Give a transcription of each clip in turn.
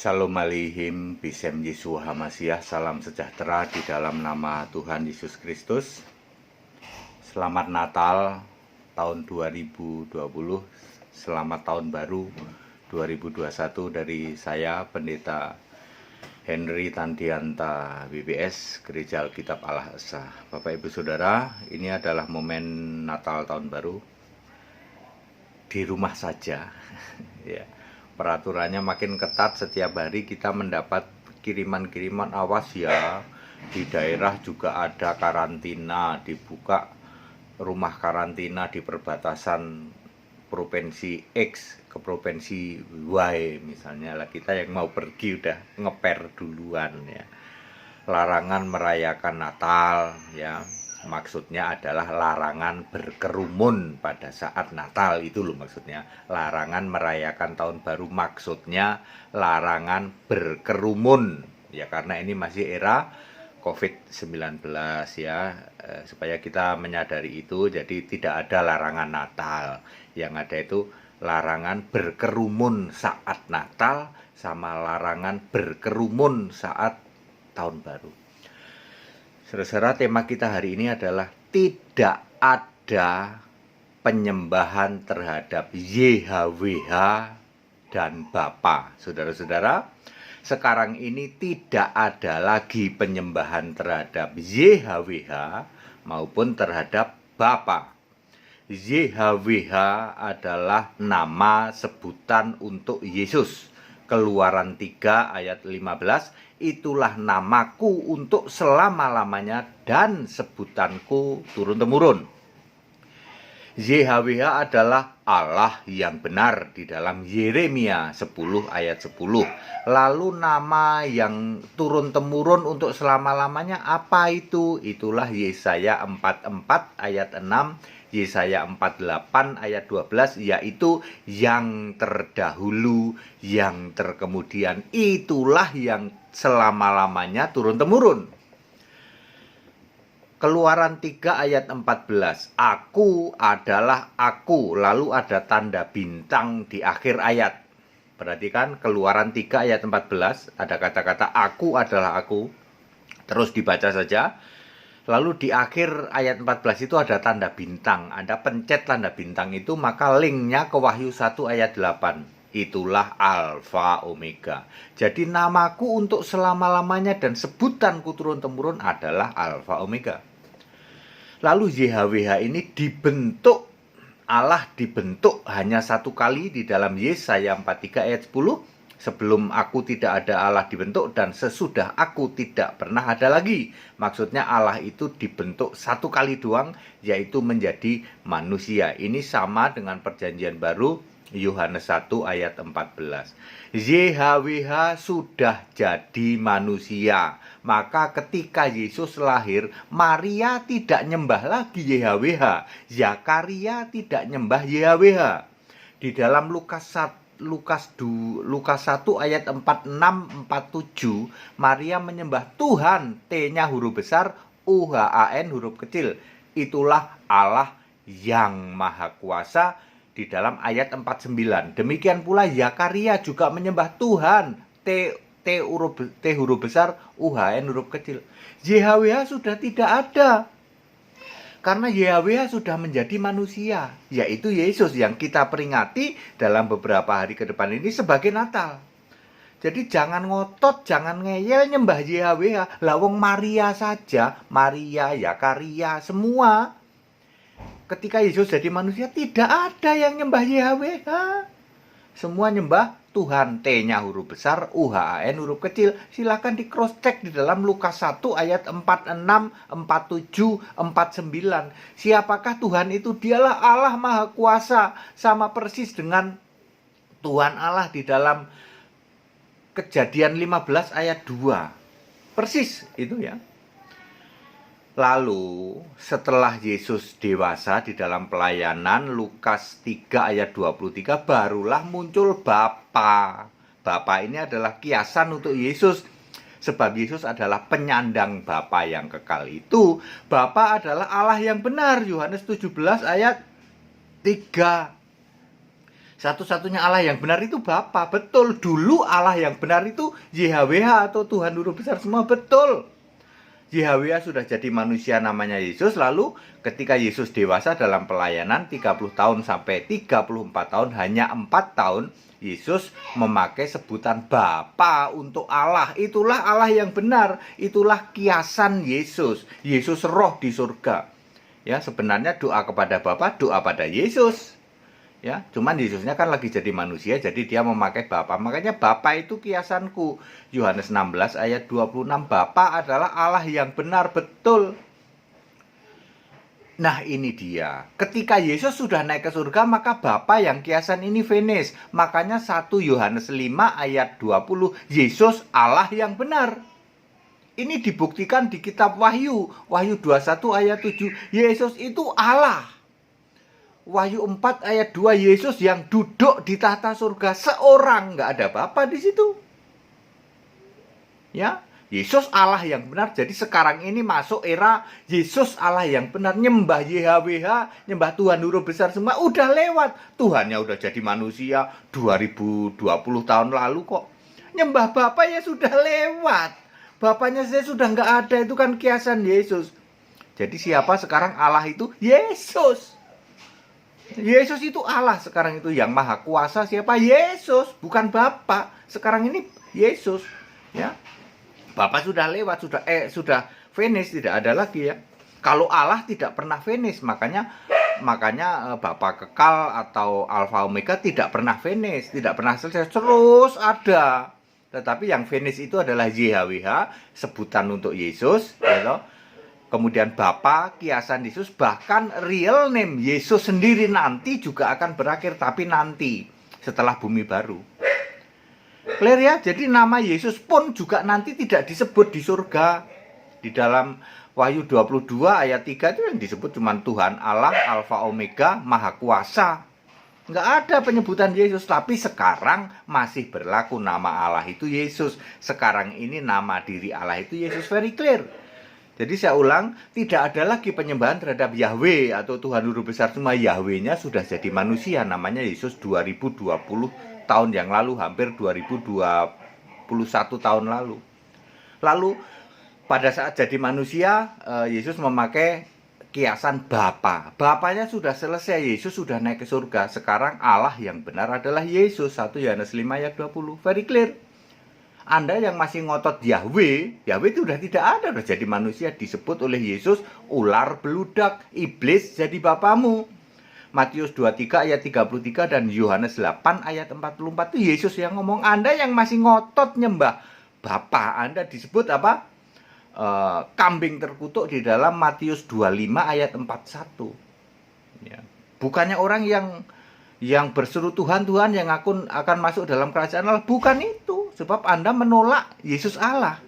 Shalom Aleihim, Bisem Yeshua HaMashiach, salam sejahtera di dalam nama Tuhan Yesus Kristus. Selamat Natal tahun 2020, selamat tahun baru 2021 dari saya, Pendeta Henry Tandianta BBS, Gereja Alkitab Allah Esa. Bapak Ibu Saudara, ini adalah momen Natal tahun baru di rumah saja. Ya. Peraturannya makin ketat, setiap hari kita mendapat kiriman-kiriman, awas ya, di daerah juga ada karantina, dibuka rumah karantina di perbatasan provinsi X ke provinsi Y misalnya. Lah kita yang mau pergi udah ngeper duluan ya. Larangan merayakan Natal ya. Maksudnya adalah larangan berkerumun pada saat Natal, itu loh maksudnya. Larangan merayakan tahun baru maksudnya larangan berkerumun ya, karena ini masih era COVID-19 ya. Supaya kita menyadari itu, jadi tidak ada larangan Natal. Yang ada itu larangan berkerumun saat Natal sama larangan berkerumun saat tahun baru. Saudara, tema kita hari ini adalah tidak ada penyembahan terhadap YHWH dan Bapa. Saudara-saudara, sekarang ini tidak ada lagi penyembahan terhadap YHWH maupun terhadap Bapa. YHWH adalah nama sebutan untuk Yesus. Keluaran 3 ayat 15, itulah namaku untuk selama-lamanya dan sebutanku turun-temurun. YHWH adalah Allah yang benar di dalam Yeremia 10 ayat 10. Lalu nama yang turun-temurun untuk selama-lamanya apa itu? Itulah Yesaya 44 ayat 6. Yesaya 48 ayat 12, yaitu yang terdahulu, yang terkemudian, itulah yang selama-lamanya turun-temurun. Keluaran 3 ayat 14, aku adalah aku, lalu ada tanda bintang di akhir ayat. Perhatikan, Keluaran 3 ayat 14, ada kata-kata aku adalah aku. Terus dibaca saja. Lalu di akhir ayat 14 itu ada tanda bintang. Anda pencet tanda bintang itu, maka linknya ke Wahyu 1 ayat 8. Itulah Alfa Omega. Jadi namaku untuk selama-lamanya dan sebutanku turun-temurun adalah Alfa Omega. Lalu YHWH ini dibentuk, Allah dibentuk hanya satu kali di dalam Yesaya 43 ayat 10. Sebelum aku tidak ada Allah dibentuk, dan sesudah aku tidak pernah ada lagi. Maksudnya Allah itu dibentuk satu kali doang, yaitu menjadi manusia. Ini sama dengan perjanjian baru Yohanes 1 ayat 14. YHWH sudah jadi manusia. Maka ketika Yesus lahir, Maria tidak nyembah lagi YHWH. Zakaria tidak nyembah YHWH. Di dalam Lukas 1 ayat 46-47, Maria menyembah Tuhan, T-nya huruf besar, UHAN huruf kecil. Itulah Allah yang Maha Kuasa di dalam ayat 49. Demikian pula Zakaria juga menyembah Tuhan, T huruf besar, UHN huruf kecil. YHWH sudah tidak ada. Karena YHWH sudah menjadi manusia, yaitu Yesus yang kita peringati dalam beberapa hari ke depan ini sebagai Natal. Jadi jangan ngotot, jangan ngeyel nyembah YHWH. Lah wong Maria saja, Maria, Zakaria, semua. Ketika Yesus jadi manusia, tidak ada yang nyembah YHWH. Semua nyembah Tuhan, T-nya huruf besar, UHAN huruf kecil. Silakan di cross check di dalam Lukas 1 ayat 46, 47, 49. Siapakah Tuhan itu? Dialah Allah Maha Kuasa, sama persis dengan Tuhan Allah di dalam Kejadian 15 ayat 2. Persis itu ya. Lalu setelah Yesus dewasa di dalam pelayanan, Lukas 3 ayat 23, barulah muncul Bapa. Bapa ini adalah kiasan untuk Yesus. Sebab Yesus adalah penyandang Bapa yang kekal itu. Bapa adalah Allah yang benar. Yohanes 17 ayat 3. Satu-satunya Allah yang benar itu Bapa. Betul, dulu Allah yang benar itu YHWH atau Tuhan Guru Besar semua. Betul. YHWH sudah jadi manusia namanya Yesus. Lalu ketika Yesus dewasa dalam pelayanan 30 tahun sampai 34 tahun, hanya 4 tahun Yesus memakai sebutan Bapa untuk Allah. Itulah Allah yang benar. Itulah kiasan Yesus. Yesus roh di surga. Ya, sebenarnya doa kepada Bapa, doa pada Yesus. Ya, cuman Yesusnya kan lagi jadi manusia, jadi dia memakai Bapa. Makanya Bapa itu kiasanku. Yohanes 16 ayat 26, Bapa adalah Allah yang benar, betul. Nah, ini dia. Ketika Yesus sudah naik ke surga, maka Bapa yang kiasan ini finish. Makanya 1 Yohanes 5 ayat 20, Yesus Allah yang benar. Ini dibuktikan di kitab Wahyu. Wahyu 21 ayat 7, Yesus itu Allah. Wahyu 4 ayat 2, Yesus yang duduk di tahta surga seorang, nggak ada Bapa di situ. Ya, Yesus Allah yang benar. Jadi sekarang ini masuk era Yesus Allah yang benar. Nyembah YHWH, nyembah Tuhan Guru Besar semua udah lewat. Tuhannya udah jadi manusia 2020 tahun lalu kok. Nyembah Bapa ya sudah lewat. Bapaknya saya sudah nggak ada, itu kan kiasan Yesus. Jadi siapa sekarang Allah itu? Yesus. Yesus itu Allah sekarang itu, yang maha kuasa siapa? Yesus, bukan Bapa. Sekarang ini Yesus, ya. Bapa sudah lewat, sudah finish, tidak ada lagi ya. Kalau Allah tidak pernah finish, makanya Bapa kekal atau Alfa Omega tidak pernah finish, tidak pernah selesai, terus ada. Tetapi yang finish itu adalah YHWH, sebutan untuk Yesus, ya. Kemudian Bapa, kiasan Yesus, bahkan real name Yesus sendiri nanti juga akan berakhir, tapi nanti setelah bumi baru. Clear ya? Jadi nama Yesus pun juga nanti tidak disebut di surga. Di dalam Wahyu 22 ayat 3 itu yang disebut cuma Tuhan Allah, Alfa Omega, Maha Kuasa. Nggak ada penyebutan Yesus, tapi sekarang masih berlaku nama Allah itu Yesus. Sekarang ini nama diri Allah itu Yesus, very clear. Jadi saya ulang, tidak ada lagi penyembahan terhadap Yahweh atau Tuhan Guru Besar semua. Yahwehnya sudah jadi manusia, namanya Yesus 2020 tahun yang lalu, hampir 2021 tahun lalu. Lalu pada saat jadi manusia, Yesus memakai kiasan Bapa. Bapanya sudah selesai, Yesus sudah naik ke surga. Sekarang Allah yang benar adalah Yesus, 1 Yohanes 5 ayat 20. Very clear. Anda yang masih ngotot Yahweh itu sudah tidak ada, sudah jadi manusia, disebut oleh Yesus ular beludak, iblis jadi bapamu. Matius 23 ayat 33 dan Yohanes 8 ayat 44 itu Yesus yang ngomong. Anda yang masih ngotot nyembah Bapa, Anda disebut apa? Kambing terkutuk di dalam Matius 25 ayat 41. Ya. Bukannya orang yang berseru Tuhan yang akan masuk dalam kerajaan Allah, bukan itu. Sebab Anda menolak Yesus Allah.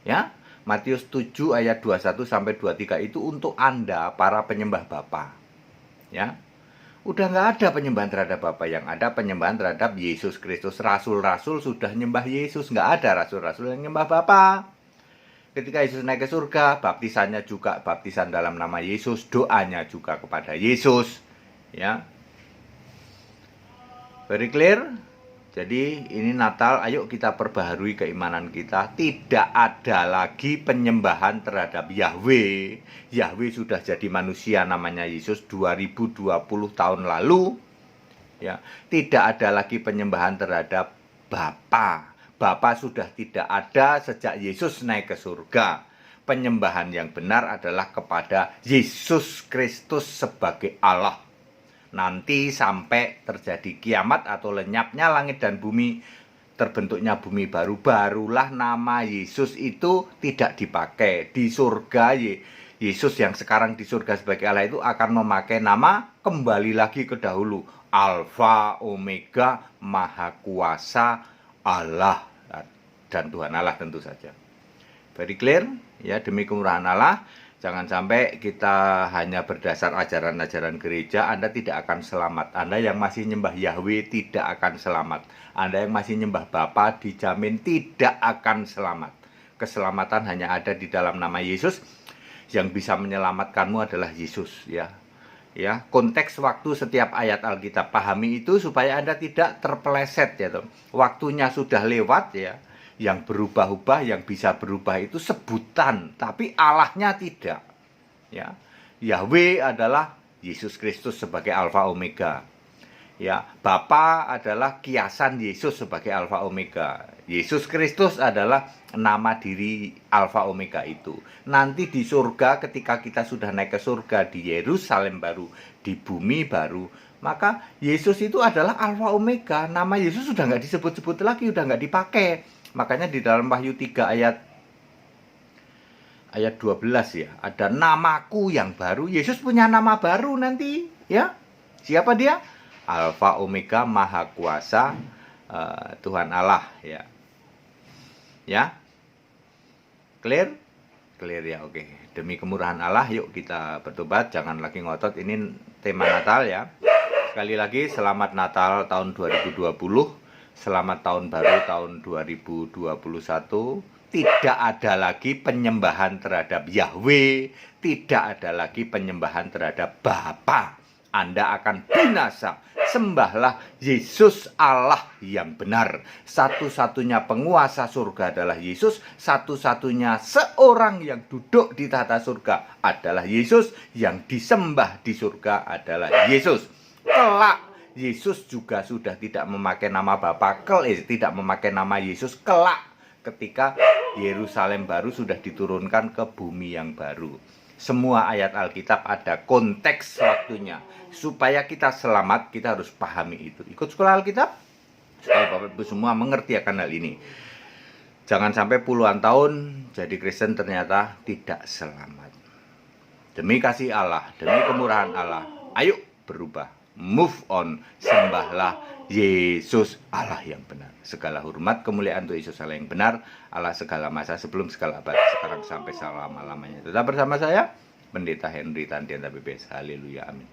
Ya, Matius 7 ayat 21 sampai 23 itu untuk Anda para penyembah Bapa. Ya. Udah nggak ada penyembahan terhadap Bapa, yang ada penyembahan terhadap Yesus Kristus. Rasul-rasul sudah nyembah Yesus, nggak ada rasul-rasul yang nyembah Bapa. Ketika Yesus naik ke surga, baptisannya juga baptisan dalam nama Yesus, doanya juga kepada Yesus. Ya. Very clear? Jadi ini Natal, ayo kita perbaharui keimanan kita. Tidak ada lagi penyembahan terhadap Yahweh. Yahweh sudah jadi manusia namanya Yesus 2020 tahun lalu. Ya, tidak ada lagi penyembahan terhadap Bapa. Bapa sudah tidak ada sejak Yesus naik ke surga. Penyembahan yang benar adalah kepada Yesus Kristus sebagai Allah. Nanti sampai terjadi kiamat atau lenyapnya langit dan bumi, terbentuknya bumi baru, barulah nama Yesus itu tidak dipakai. Di surga, Yesus yang sekarang di surga sebagai Allah itu akan memakai nama kembali lagi ke dahulu, Alfa Omega, Maha Kuasa Allah dan Tuhan Allah tentu saja. Very clear ya, demi kemurahan Allah. Jangan sampai kita hanya berdasar ajaran-ajaran gereja, Anda tidak akan selamat. Anda yang masih nyembah Yahweh tidak akan selamat. Anda yang masih nyembah Bapa dijamin tidak akan selamat. Keselamatan hanya ada di dalam nama Yesus. Yang bisa menyelamatkanmu adalah Yesus, ya. Ya, konteks waktu setiap ayat Alkitab. Pahami itu supaya Anda tidak terpeleset ya, toh. Waktunya sudah lewat ya. Yang berubah-ubah, yang bisa berubah itu sebutan, tapi Allahnya tidak. Ya. Yahweh adalah Yesus Kristus sebagai Alfa Omega. Ya, Bapa adalah kiasan Yesus sebagai Alfa Omega. Yesus Kristus adalah nama diri Alfa Omega itu. Nanti di surga, ketika kita sudah naik ke surga di Yerusalem baru, di bumi baru, maka Yesus itu adalah Alfa Omega. Nama Yesus sudah nggak disebut-sebut lagi, sudah nggak dipakai. Makanya di dalam Wahyu 3 ayat 12 ya, ada namaku yang baru. Yesus punya nama baru nanti, ya. Siapa dia? Alfa Omega, Maha Kuasa, Tuhan Allah, ya. Ya. Clear? Clear ya, oke. Demi kemurahan Allah, yuk kita bertobat, jangan lagi ngotot. Ini tema Natal ya. Sekali lagi selamat Natal tahun 2020. Selamat tahun baru tahun 2021. Tidak ada lagi penyembahan terhadap Yahweh, tidak ada lagi penyembahan terhadap Bapa. Anda akan binasa. Sembahlah Yesus Allah yang benar. Satu-satunya penguasa surga adalah Yesus. Satu-satunya seorang yang duduk di tahta surga adalah Yesus. Yang disembah di surga adalah Yesus. Kelak Yesus juga sudah tidak memakai nama Bapa, tidak memakai nama Yesus kelak ketika Yerusalem baru sudah diturunkan ke bumi yang baru. Semua ayat Alkitab ada konteks waktunya. Supaya kita selamat, kita harus pahami itu. Ikut sekolah Alkitab, supaya Bapak Ibu semua mengerti akan hal ini. Jangan sampai puluhan tahun jadi Kristen ternyata tidak selamat. Demi kasih Allah, demi kemurahan Allah, ayo berubah. Move on, sembahlah Yesus Allah yang benar. Segala hormat kemuliaan untuk Yesus Allah yang benar, Allah segala masa sebelum segala abad, sekarang sampai selama-lamanya. Tetap bersama saya, Pendeta Henry Tandian PBS. Haleluya, amin.